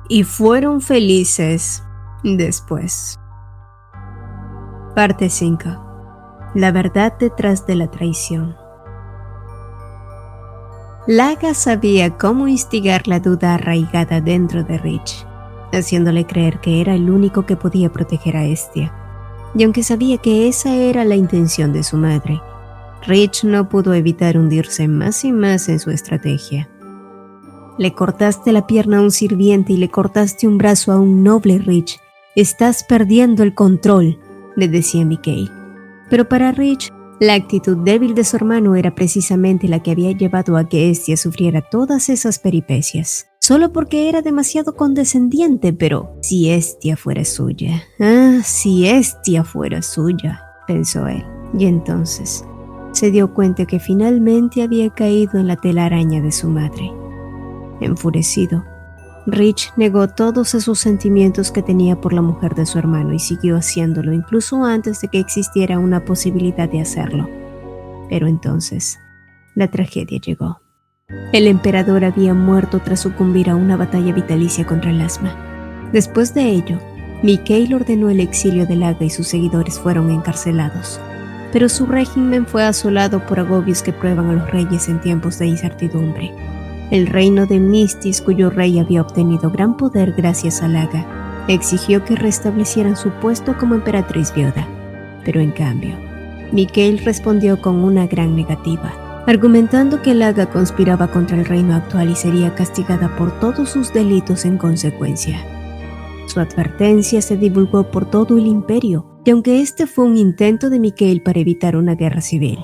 y fueron felices después. Parte 5. La verdad detrás de la traición. Laga sabía cómo instigar la duda arraigada dentro de Rich, haciéndole creer que era el único que podía proteger a Hestia. Y aunque sabía que esa era la intención de su madre, Rich no pudo evitar hundirse más y más en su estrategia. Le cortaste la pierna a un sirviente y le cortaste un brazo a un noble, Rich. Estás perdiendo el control, le decía Mikhail. Pero para Rich, la actitud débil de su hermano era precisamente la que había llevado a que Hestia sufriera todas esas peripecias. Solo porque era demasiado condescendiente, pero si Hestia fuera suya. Si Hestia fuera suya, pensó él. Y entonces se dio cuenta que finalmente había caído en la telaraña de su madre. Enfurecido, Rich negó todos esos sentimientos que tenía por la mujer de su hermano y siguió haciéndolo incluso antes de que existiera una posibilidad de hacerlo. Pero entonces, la tragedia llegó. El emperador había muerto tras sucumbir a una batalla vitalicia contra el asma. Después de ello, Mikhail ordenó el exilio de Laga y sus seguidores fueron encarcelados. Pero su régimen fue asolado por agobios que prueban a los reyes en tiempos de incertidumbre. El reino de Mistis, cuyo rey había obtenido gran poder gracias a Laga, exigió que restablecieran su puesto como emperatriz viuda. Pero en cambio, Mikhail respondió con una gran negativa, argumentando que Laga conspiraba contra el reino actual y sería castigada por todos sus delitos en consecuencia. Su advertencia se divulgó por todo el imperio, y aunque este fue un intento de Mikhail para evitar una guerra civil,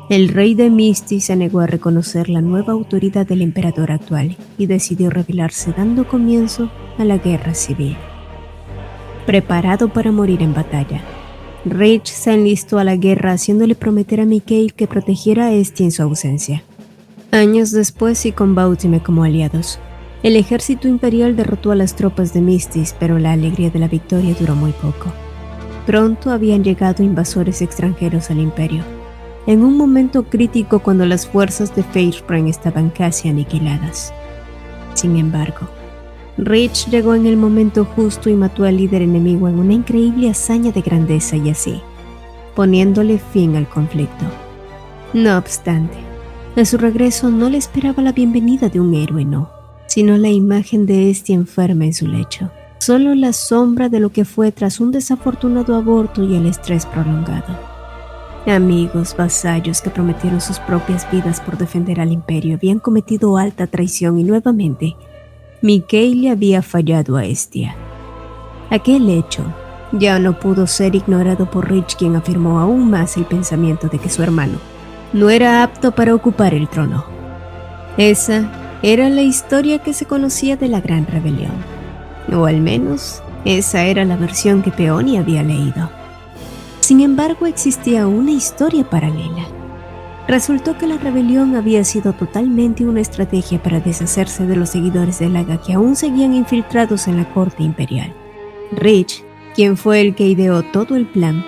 el rey de Mistis se negó a reconocer la nueva autoridad del emperador actual y decidió rebelarse dando comienzo a la guerra civil. Preparado para morir en batalla, Rich se enlistó a la guerra haciéndole prometer a Mikhail que protegiera a Hestia en su ausencia. Años después y con Bautime como aliados, el ejército imperial derrotó a las tropas de Mistis, pero la alegría de la victoria duró muy poco. Pronto habían llegado invasores extranjeros al imperio, en un momento crítico cuando las fuerzas de Feyspren estaban casi aniquiladas. Sin embargo, Rich llegó en el momento justo y mató al líder enemigo en una increíble hazaña de grandeza y así, poniéndole fin al conflicto. No obstante, a su regreso no le esperaba la bienvenida de un héroe, no, sino la imagen de Hestia enferma en su lecho, solo la sombra de lo que fue tras un desafortunado aborto y el estrés prolongado. Amigos, vasallos que prometieron sus propias vidas por defender al imperio habían cometido alta traición y nuevamente, Mikhail le había fallado a Hestia. Aquel hecho ya no pudo ser ignorado por Rich, quien afirmó aún más el pensamiento de que su hermano no era apto para ocupar el trono. Esa era la historia que se conocía de la Gran Rebelión, o al menos esa era la versión que Peony había leído. Sin embargo, existía una historia paralela. Resultó que la rebelión había sido totalmente una estrategia para deshacerse de los seguidores de Laga que aún seguían infiltrados en la corte imperial. Rich, quien fue el que ideó todo el plan,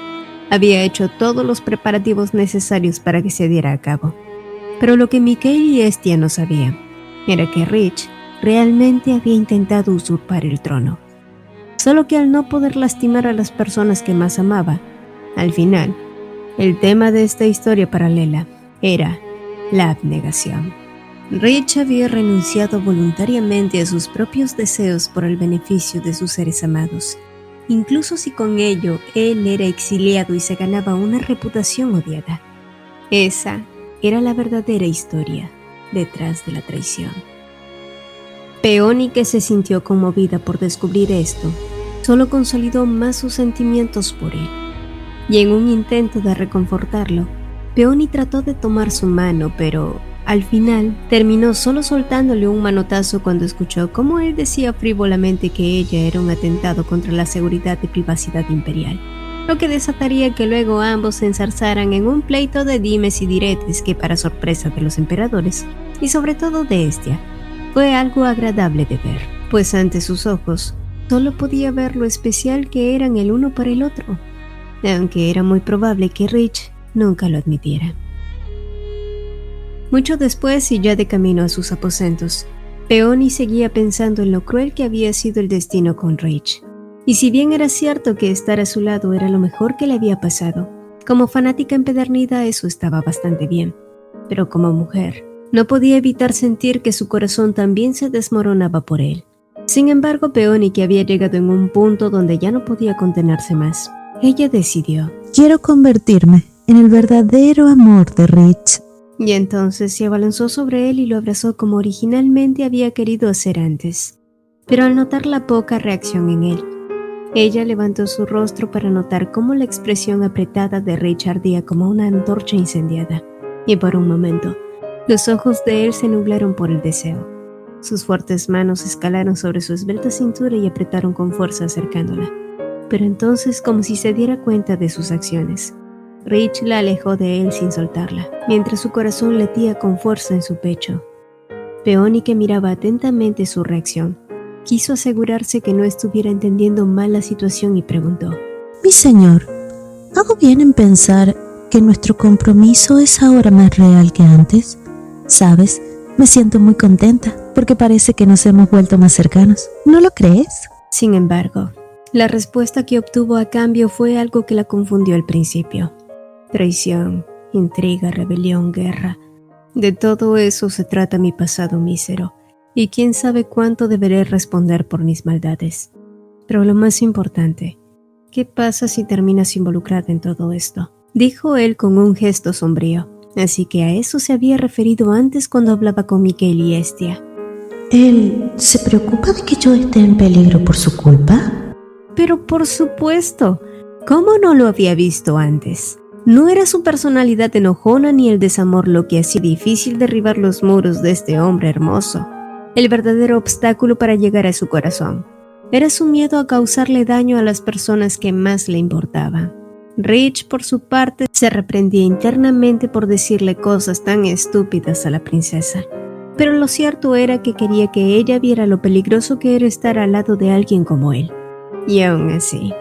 había hecho todos los preparativos necesarios para que se diera a cabo. Pero lo que Mikhail y Hestia no sabían era que Rich realmente había intentado usurpar el trono. Solo que al no poder lastimar a las personas que más amaba, al final, el tema de esta historia paralela era la abnegación. Rich había renunciado voluntariamente a sus propios deseos por el beneficio de sus seres amados, incluso si con ello él era exiliado y se ganaba una reputación odiada. Esa era la verdadera historia detrás de la traición. Peony, que se sintió conmovida por descubrir esto, solo consolidó más sus sentimientos por él. Y en un intento de reconfortarlo, Peony trató de tomar su mano, pero al final terminó solo soltándole un manotazo cuando escuchó cómo él decía frívolamente que ella era un atentado contra la seguridad y privacidad imperial, lo que desataría que luego ambos se enzarzaran en un pleito de dimes y diretes que, para sorpresa de los emperadores, y sobre todo de Hestia, fue algo agradable de ver, pues ante sus ojos solo podía ver lo especial que eran el uno para el otro, aunque era muy probable que Rich nunca lo admitiera. Mucho después y ya de camino a sus aposentos, Peony seguía pensando en lo cruel que había sido el destino con Rich. Y si bien era cierto que estar a su lado era lo mejor que le había pasado, como fanática empedernida eso estaba bastante bien. Pero como mujer, no podía evitar sentir que su corazón también se desmoronaba por él. Sin embargo, Peony, que había llegado en un punto donde ya no podía contenerse más, ella decidió: quiero convertirme en el verdadero amor de Rich. Y entonces se abalanzó sobre él y lo abrazó como originalmente había querido hacer antes. Pero al notar la poca reacción en él, ella levantó su rostro para notar cómo la expresión apretada de Rich ardía como una antorcha incendiada. Y por un momento, los ojos de él se nublaron por el deseo. Sus fuertes manos escalaron sobre su esbelta cintura y apretaron con fuerza acercándola. Pero entonces, como si se diera cuenta de sus acciones, Rich la alejó de él sin soltarla, mientras su corazón latía con fuerza en su pecho. Peony, que miraba atentamente su reacción, quiso asegurarse que no estuviera entendiendo mal la situación y preguntó: Mi señor, ¿hago bien en pensar que nuestro compromiso es ahora más real que antes? ¿Sabes? Me siento muy contenta porque parece que nos hemos vuelto más cercanos. ¿No lo crees? Sin embargo, la respuesta que obtuvo a cambio fue algo que la confundió al principio. Traición, intriga, rebelión, guerra. De todo eso se trata mi pasado mísero, y quién sabe cuánto deberé responder por mis maldades. Pero lo más importante, ¿qué pasa si terminas involucrada en todo esto?, dijo él con un gesto sombrío. Así que a eso se había referido antes cuando hablaba con Miguel y Hestia. ¿Él se preocupa de que yo esté en peligro por su culpa? Pero por supuesto, ¿cómo no lo había visto antes? No era su personalidad enojona ni el desamor lo que hacía difícil derribar los muros de este hombre hermoso. El verdadero obstáculo para llegar a su corazón era su miedo a causarle daño a las personas que más le importaban. Rich, por su parte, se reprendía internamente por decirle cosas tan estúpidas a la princesa. Pero lo cierto era que quería que ella viera lo peligroso que era estar al lado de alguien como él. Y aún así,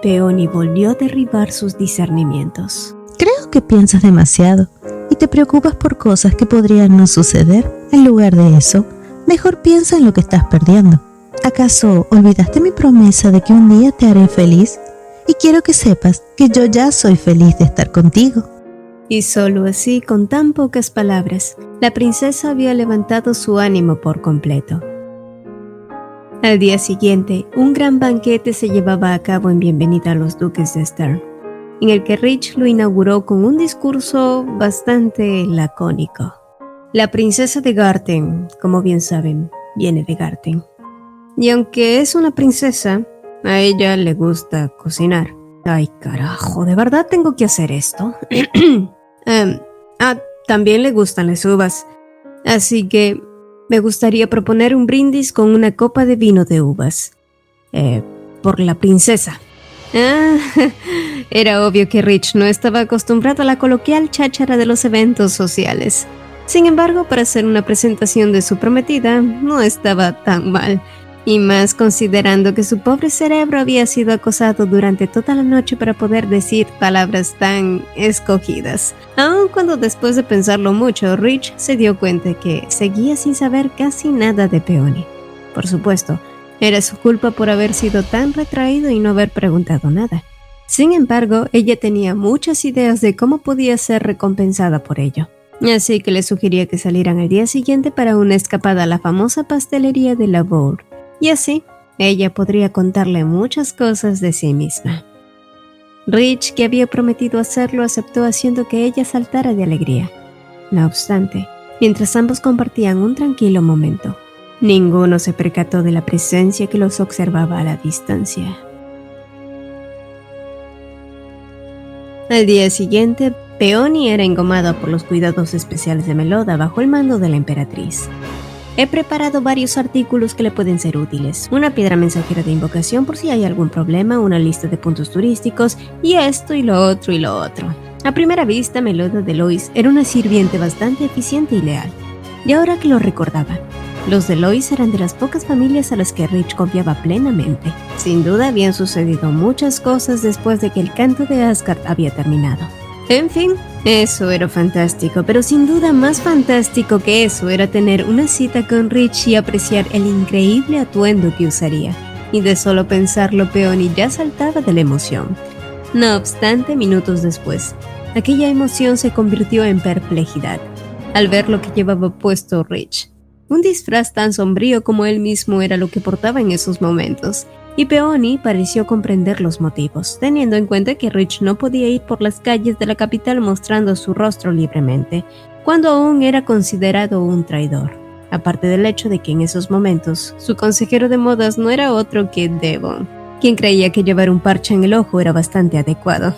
Peony volvió a derribar sus discernimientos. Creo que piensas demasiado y te preocupas por cosas que podrían no suceder. En lugar de eso, mejor piensa en lo que estás perdiendo. ¿Acaso olvidaste mi promesa de que un día te haré feliz? Y quiero que sepas que yo ya soy feliz de estar contigo. Y solo así, con tan pocas palabras, la princesa había levantado su ánimo por completo. Al día siguiente, un gran banquete se llevaba a cabo en bienvenida a los duques de Stern, en el que Rich lo inauguró con un discurso bastante lacónico. La princesa de Garten, como bien saben, viene de Garten. Y aunque es una princesa, a ella le gusta cocinar. Ay, carajo, ¿de verdad tengo que hacer esto? También le gustan las uvas. Así que me gustaría proponer un brindis con una copa de vino de uvas. Por la princesa. Era obvio que Rich no estaba acostumbrado a la coloquial cháchara de los eventos sociales. Sin embargo, para hacer una presentación de su prometida, no estaba tan mal. Y más considerando que su pobre cerebro había sido acosado durante toda la noche para poder decir palabras tan escogidas. Aun cuando después de pensarlo mucho, Rich se dio cuenta que seguía sin saber casi nada de Peony. Por supuesto, era su culpa por haber sido tan retraído y no haber preguntado nada. Sin embargo, ella tenía muchas ideas de cómo podía ser recompensada por ello. Así que le sugería que salieran al día siguiente para una escapada a la famosa pastelería de La Bourre. Y así, ella podría contarle muchas cosas de sí misma. Rich, que había prometido hacerlo, aceptó haciendo que ella saltara de alegría. No obstante, mientras ambos compartían un tranquilo momento, ninguno se percató de la presencia que los observaba a la distancia. Al día siguiente, Peony era engomada por los cuidados especiales de Meloda bajo el mando de la emperatriz. He preparado varios artículos que le pueden ser útiles. Una piedra mensajera de invocación por si hay algún problema, una lista de puntos turísticos, y esto y lo otro y lo otro. A primera vista, Meloda Delois era una sirviente bastante eficiente y leal. Y ahora que lo recordaba, los Delois eran de las pocas familias a las que Rich confiaba plenamente. Sin duda habían sucedido muchas cosas después de que el canto de Asgard había terminado. En fin, eso era fantástico, pero sin duda más fantástico que eso era tener una cita con Rich y apreciar el increíble atuendo que usaría. Y de solo pensarlo, Peony ya saltaba de la emoción. No obstante, minutos después, aquella emoción se convirtió en perplejidad al ver lo que llevaba puesto Rich. Un disfraz tan sombrío como él mismo era lo que portaba en esos momentos, y Peony pareció comprender los motivos, teniendo en cuenta que Rich no podía ir por las calles de la capital mostrando su rostro libremente, cuando aún era considerado un traidor. Aparte del hecho de que en esos momentos su consejero de modas no era otro que Devon, quien creía que llevar un parche en el ojo era bastante adecuado.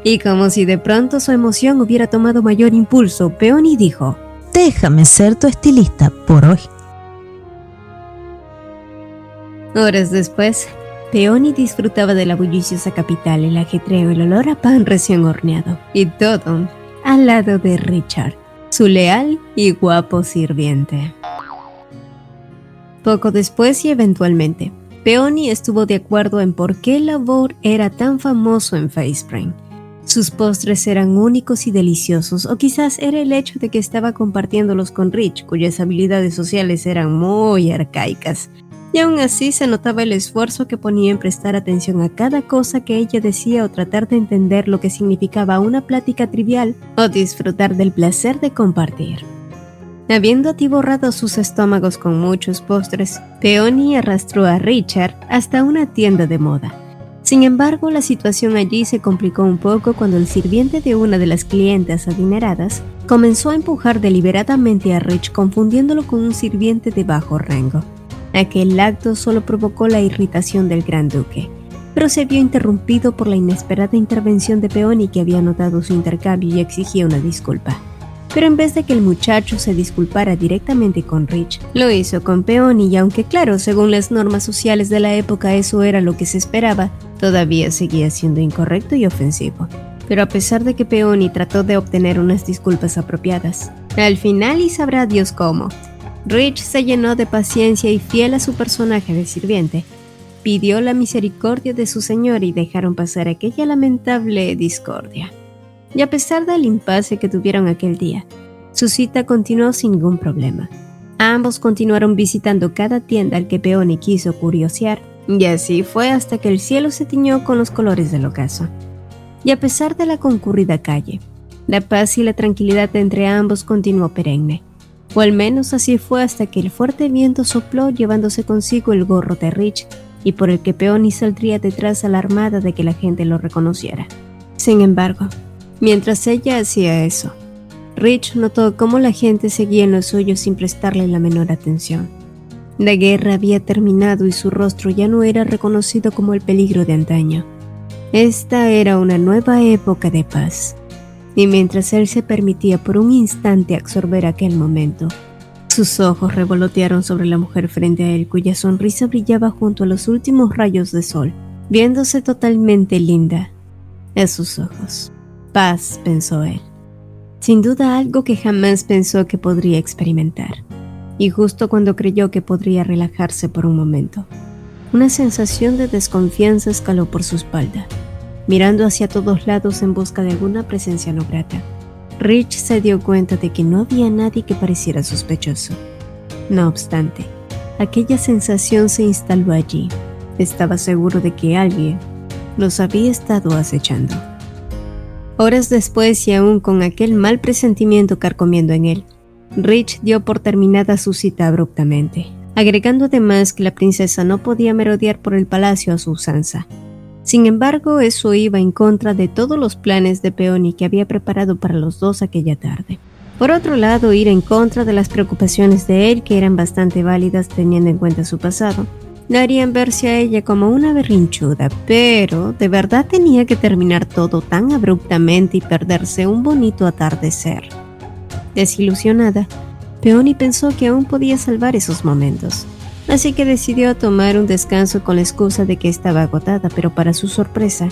Y como si de pronto su emoción hubiera tomado mayor impulso, Peony dijo: déjame ser tu estilista por hoy. Horas después, Peony disfrutaba de la bulliciosa capital, el ajetreo, el olor a pan recién horneado, y todo al lado de Richard, su leal y guapo sirviente. Poco después y eventualmente, Peony estuvo de acuerdo en por qué Labor era tan famoso en Facebrain. Sus postres eran únicos y deliciosos, o quizás era el hecho de que estaba compartiéndolos con Rich, cuyas habilidades sociales eran muy arcaicas. Y aún así se notaba el esfuerzo que ponía en prestar atención a cada cosa que ella decía o tratar de entender lo que significaba una plática trivial o disfrutar del placer de compartir. Habiendo atiborrado sus estómagos con muchos postres, Peony arrastró a Richard hasta una tienda de moda. Sin embargo, la situación allí se complicó un poco cuando el sirviente de una de las clientas adineradas comenzó a empujar deliberadamente a Rich, confundiéndolo con un sirviente de bajo rango. Aquel acto solo provocó la irritación del Gran Duque, pero se vio interrumpido por la inesperada intervención de Peony, que había notado su intercambio y exigía una disculpa. Pero en vez de que el muchacho se disculpara directamente con Rich, lo hizo con Peony, y aunque claro, según las normas sociales de la época eso era lo que se esperaba, todavía seguía siendo incorrecto y ofensivo. Pero a pesar de que Peony trató de obtener unas disculpas apropiadas, al final, y sabrá Dios cómo, Rich se llenó de paciencia y, fiel a su personaje de sirviente, pidió la misericordia de su señor y dejaron pasar aquella lamentable discordia. Y a pesar del impasse que tuvieron aquel día, su cita continuó sin ningún problema. Ambos continuaron visitando cada tienda al que Peony quiso curiosear, y así fue hasta que el cielo se tiñó con los colores del ocaso. Y a pesar de la concurrida calle, la paz y la tranquilidad entre ambos continuó perenne. O al menos así fue hasta que el fuerte viento sopló, llevándose consigo el gorro de Rich, y por el que Peony saldría detrás alarmada de que la gente lo reconociera. Sin embargo, mientras ella hacía eso, Rich notó cómo la gente seguía en lo suyo sin prestarle la menor atención. La guerra había terminado y su rostro ya no era reconocido como el peligro de antaño. Esta era una nueva época de paz. Y mientras él se permitía por un instante absorber aquel momento, sus ojos revolotearon sobre la mujer frente a él, cuya sonrisa brillaba junto a los últimos rayos de sol, viéndose totalmente linda a sus ojos. Paz, pensó él. Sin duda algo que jamás pensó que podría experimentar. Y justo cuando creyó que podría relajarse por un momento, una sensación de desconfianza escaló por su espalda. Mirando hacia todos lados en busca de alguna presencia no grata, Rich se dio cuenta de que no había nadie que pareciera sospechoso. No obstante, aquella sensación se instaló allí. Estaba seguro de que alguien los había estado acechando. Horas después, y aún con aquel mal presentimiento carcomiendo en él, Rich dio por terminada su cita abruptamente, agregando además que la princesa no podía merodear por el palacio a su usanza. Sin embargo, eso iba en contra de todos los planes de Peony que había preparado para los dos aquella tarde. Por otro lado, ir en contra de las preocupaciones de él, que eran bastante válidas teniendo en cuenta su pasado, le harían verse a ella como una berrinchuda, pero ¿de verdad tenía que terminar todo tan abruptamente y perderse un bonito atardecer? Desilusionada, Peony pensó que aún podía salvar esos momentos. Así que decidió tomar un descanso con la excusa de que estaba agotada, pero para su sorpresa,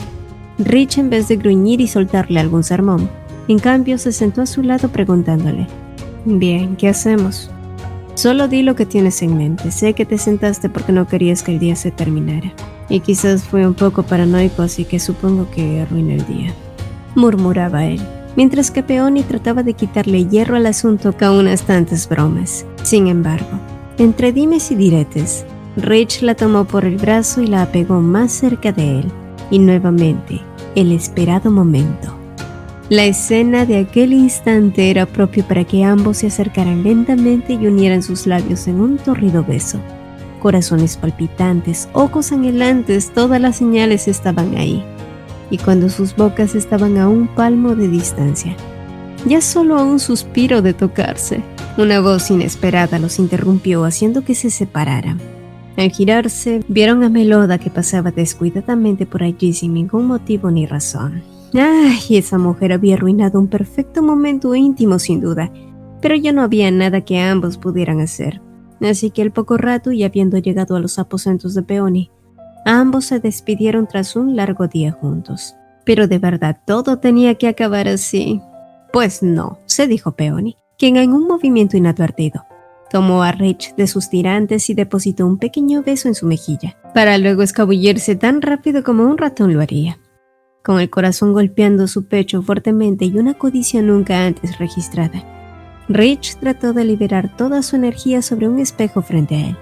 Rich, en vez de gruñir y soltarle algún sermón, en cambio se sentó a su lado preguntándole: «Bien, ¿qué hacemos? Solo di lo que tienes en mente. Sé que te sentaste porque no querías que el día se terminara. Y quizás fue un poco paranoico, así que supongo que arruiné el día». murmuraba él, mientras que Peony trataba de quitarle hierro al asunto con unas tantas bromas. Sin embargo, entre dimes y diretes, Rich la tomó por el brazo y la apegó más cerca de él, y nuevamente, el esperado momento. La escena de aquel instante era propio para que ambos se acercaran lentamente y unieran sus labios en un tórrido beso. Corazones palpitantes, ojos anhelantes, todas las señales estaban ahí. Y cuando sus bocas estaban a un palmo de distancia, ya solo a un suspiro de tocarse, una voz inesperada los interrumpió, haciendo que se separaran. Al girarse, vieron a Meloda que pasaba descuidadamente por allí sin ningún motivo ni razón. ¡Ay! Esa mujer había arruinado un perfecto momento íntimo sin duda, pero ya no había nada que ambos pudieran hacer. Así que al poco rato, y habiendo llegado a los aposentos de Peony, ambos se despidieron tras un largo día juntos. Pero de verdad, ¿todo tenía que acabar así? Pues no, se dijo Peony, quien en un movimiento inadvertido tomó a Rich de sus tirantes y depositó un pequeño beso en su mejilla, para luego escabullirse tan rápido como un ratón lo haría. Con el corazón golpeando su pecho fuertemente y una codicia nunca antes registrada, Rich trató de liberar toda su energía sobre un espejo frente a él,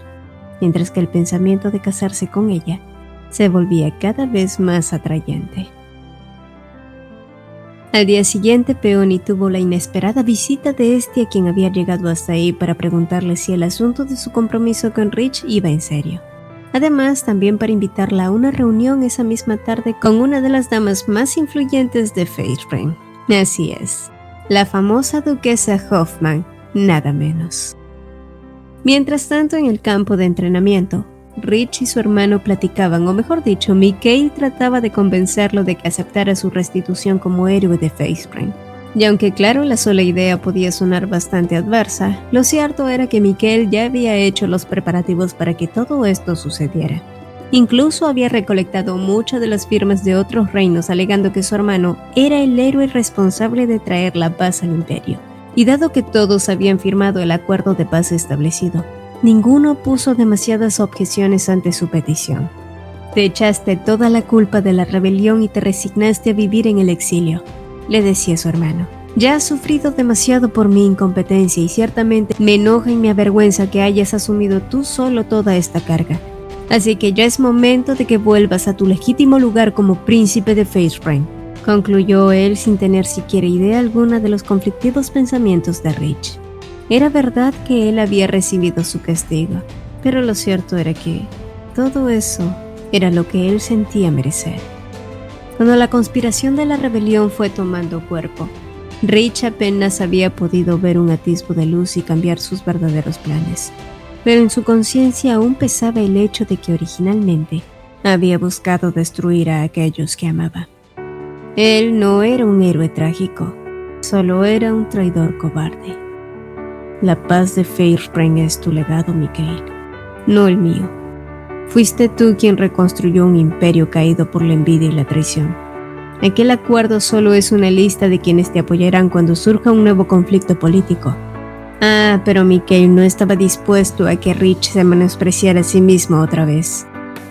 mientras que el pensamiento de casarse con ella se volvía cada vez más atrayente. Al día siguiente, Peony tuvo la inesperada visita de a quien había llegado hasta ahí para preguntarle si el asunto de su compromiso con Rich iba en serio. Además, también para invitarla a una reunión esa misma tarde con una de las damas más influyentes de Facebrain. Así es, la famosa duquesa Hoffman, nada menos. Mientras tanto, en el campo de entrenamiento, Rich y su hermano platicaban, o mejor dicho, Mikael trataba de convencerlo de que aceptara su restitución como héroe de Facebrain. Y aunque claro, la sola idea podía sonar bastante adversa, lo cierto era que Mikael ya había hecho los preparativos para que todo esto sucediera. Incluso había recolectado muchas de las firmas de otros reinos alegando que su hermano era el héroe responsable de traer la paz al imperio. Y dado que todos habían firmado el acuerdo de paz establecido, ninguno puso demasiadas objeciones ante su petición. Te echaste toda la culpa de la rebelión y te resignaste a vivir en el exilio, le decía su hermano. Ya has sufrido demasiado por mi incompetencia y ciertamente me enoja y me avergüenza que hayas asumido tú solo toda esta carga. Así que ya es momento de que vuelvas a tu legítimo lugar como príncipe de Facebrain, concluyó él sin tener siquiera idea alguna de los conflictivos pensamientos de Rich. Era verdad que él había recibido su castigo, pero lo cierto era que todo eso era lo que él sentía merecer. Cuando la conspiración de la rebelión fue tomando cuerpo, Rich apenas había podido ver un atisbo de luz y cambiar sus verdaderos planes, pero en su conciencia aún pesaba el hecho de que originalmente había buscado destruir a aquellos que amaba. Él no era un héroe trágico, solo era un traidor cobarde. La paz de Facebrain es tu legado, Mikael, no el mío. Fuiste tú quien reconstruyó un imperio caído por la envidia y la traición. Aquel acuerdo solo es una lista de quienes te apoyarán cuando surja un nuevo conflicto político. Pero Mikael no estaba dispuesto a que Rich se menospreciara a sí mismo otra vez.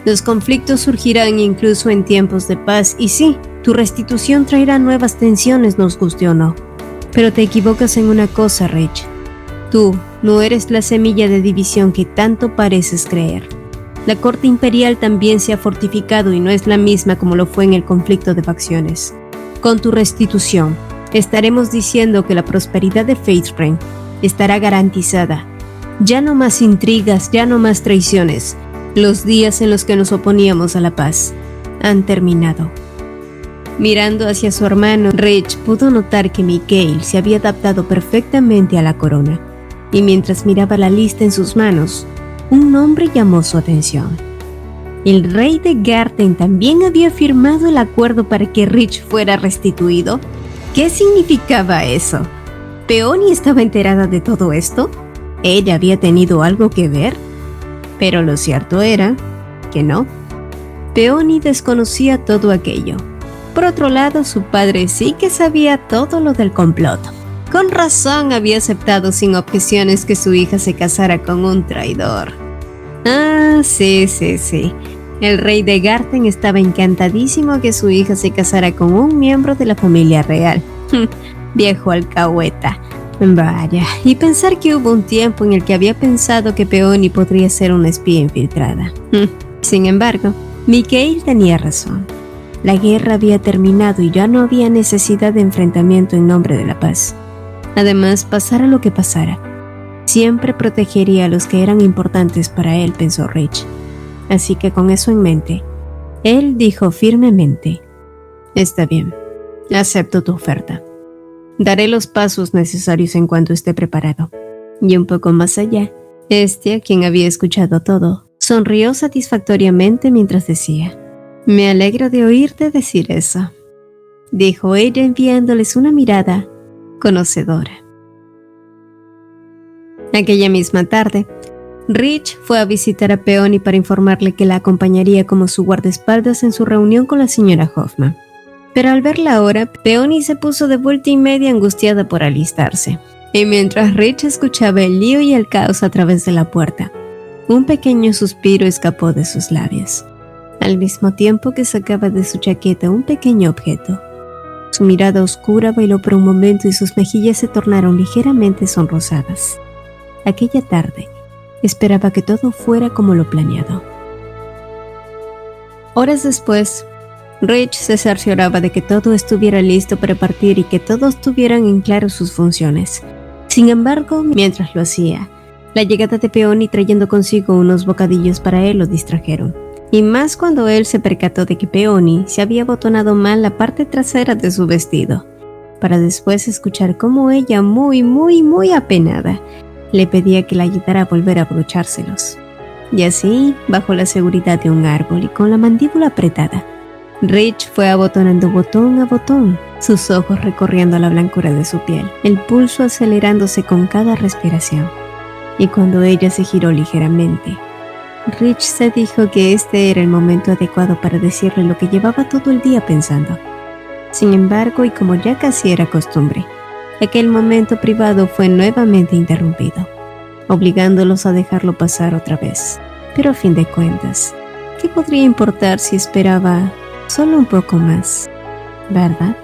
Los conflictos surgirán incluso en tiempos de paz, y sí, tu restitución traerá nuevas tensiones, nos guste o no. Pero te equivocas en una cosa, Rich. Tú no eres la semilla de división que tanto pareces creer. La corte imperial también se ha fortificado y no es la misma como lo fue en el conflicto de facciones. Con tu restitución, estaremos diciendo que la prosperidad de Facebrain estará garantizada. Ya no más intrigas, ya no más traiciones. Los días en los que nos oponíamos a la paz han terminado. Mirando hacia su hermano, Rich pudo notar que Mikael se había adaptado perfectamente a la corona. Y mientras miraba la lista en sus manos, un nombre llamó su atención. ¿El rey de Garten también había firmado el acuerdo para que Rich fuera restituido? ¿Qué significaba eso? ¿Peony estaba enterada de todo esto? ¿Ella había tenido algo que ver? Pero lo cierto era que no. Peony desconocía todo aquello. Por otro lado, su padre sí que sabía todo lo del complot. Con razón había aceptado sin objeciones que su hija se casara con un traidor. Sí. El rey de Garten estaba encantadísimo que su hija se casara con un miembro de la familia real. Viejo alcahueta. Vaya, y pensar que hubo un tiempo en el que había pensado que Peony podría ser una espía infiltrada. Sin embargo, Mikael tenía razón. La guerra había terminado y ya no había necesidad de enfrentamiento en nombre de la paz. Además, pasara lo que pasara, siempre protegería a los que eran importantes para él, pensó Rich. Así que con eso en mente, él dijo firmemente: «Está bien, acepto tu oferta. Daré los pasos necesarios en cuanto esté preparado». Y un poco más allá, Estia, quien había escuchado todo, sonrió satisfactoriamente mientras decía: «Me alegro de oírte decir eso», dijo ella enviándoles una mirada conocedora. Aquella misma tarde, Rich fue a visitar a Peony para informarle que la acompañaría como su guardaespaldas en su reunión con la señora Hoffman. Pero al verla ahora, Peony se puso de vuelta y media angustiada por alistarse. Y mientras Rich escuchaba el lío y el caos a través de la puerta, un pequeño suspiro escapó de sus labios, al mismo tiempo que sacaba de su chaqueta un pequeño objeto. Su mirada oscura bailó por un momento y sus mejillas se tornaron ligeramente sonrosadas. Aquella tarde, esperaba que todo fuera como lo planeado. Horas después, Rich se cercioraba de que todo estuviera listo para partir y que todos tuvieran en claro sus funciones. Sin embargo, mientras lo hacía, la llegada de Peony trayendo consigo unos bocadillos para él lo distrajeron. Y más cuando él se percató de que Peony se había abotonado mal la parte trasera de su vestido, para después escuchar cómo ella, muy apenada, le pedía que la ayudara a volver a abrochárselos. Y así, bajo la seguridad de un árbol y con la mandíbula apretada, Rich fue abotonando botón a botón, sus ojos recorriendo la blancura de su piel, el pulso acelerándose con cada respiración. Y cuando ella se giró ligeramente, Rich se dijo que este era el momento adecuado para decirle lo que llevaba todo el día pensando. Sin embargo, y como ya casi era costumbre, aquel momento privado fue nuevamente interrumpido, obligándolos a dejarlo pasar otra vez. Pero a fin de cuentas, ¿qué podría importar si esperaba solo un poco más, verdad?